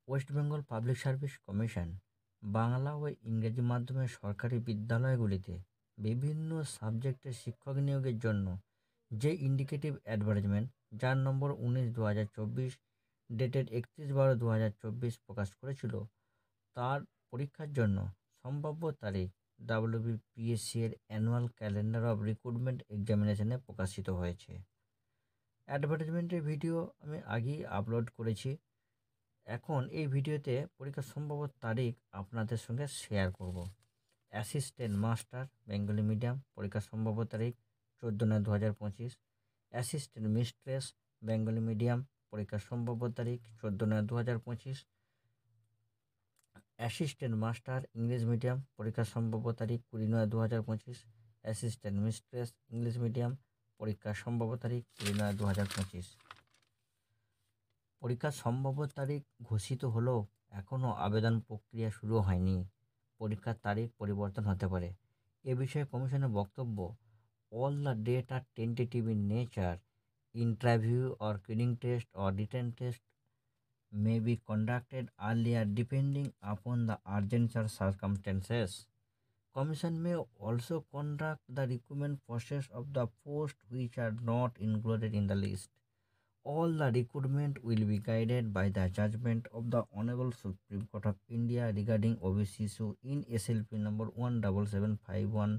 West Bengal Public Service Commission Bangla ও ইংরেজি মাধ্যমে সরকারি বিদ্যালয়গুলিতে বিভিন্ন সাবজেক্টের শিক্ষক নিয়োগের জন্য যে ইন্ডিকেটিভ অ্যাডভার্টাইজমেন্ট যার নম্বর 19/2024 ডেটেড 31/12/2024 প্রকাশ করেছিল তার পরীক্ষার জন্য সম্ভাব্য তারিখ WBPSC এর অ্যানুয়াল ক্যালেন্ডার অফ রিক্রুটমেন্ট এক্সামিনেশনে প্রকাশিত হয়েছে। অ্যাডভার্টাইজমেন্টের ভিডিও আমি আগেই আপলোড করেছি। এখন এই ভিডিওতে পরীক্ষার সম্ভাব্য তারিখ আপনাদের সঙ্গে শেয়ার করব। অ্যাসিস্ট্যান্ট মাস্টার বেঙ্গলি মিডিয়াম পরীক্ষার সম্ভাব্য তারিখ 14/9/2025। অ্যাসিস্ট্যান্ট মিস্ট্রেস বেঙ্গলি মিডিয়াম পরীক্ষার সম্ভাব্য তারিখ 14/9/2025। অ্যাসিস্ট্যান্ট মাস্টার ইংলিশ মিডিয়াম পরীক্ষার সম্ভাব্য তারিখ 20/9/2025। অ্যাসিস্ট্যান্ট মিস্ট্রেস ইংলিশ মিডিয়াম পরীক্ষার সম্ভাব্য তারিখ 20/9/2025। পরীক্ষার সম্ভাব্য তারিখ ঘোষিত হলেও এখনও আবেদন প্রক্রিয়া শুরু হয়নি। পরীক্ষার তারিখ পরিবর্তন হতে পারে। এ বিষয়ে কমিশনের বক্তব্য, all the date are tentative in nature. Interview or screening test or written test may be conducted earlier depending upon the urgency or circumstances. Commission may also conduct the recruitment process of the posts which are not included in the list. All the recruitment will be guided by the judgment of the Honorable Supreme Court of India regarding OBC issue in SLP number 17751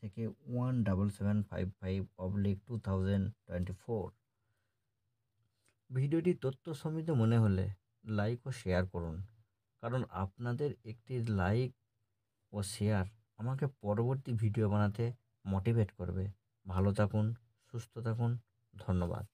থেকে 17755/2024। ভিডিওটি তথ্য সমৃদ্ধ মনে হলে like ও share করুন, কারণ আপনাদের একটি লাইক ও শেয়ার আমাকে পরবর্তী ভিডিও বানাতে মোটিভেট করবে। ভালো থাকুন, সুস্থ থাকুন, ধন্যবাদ।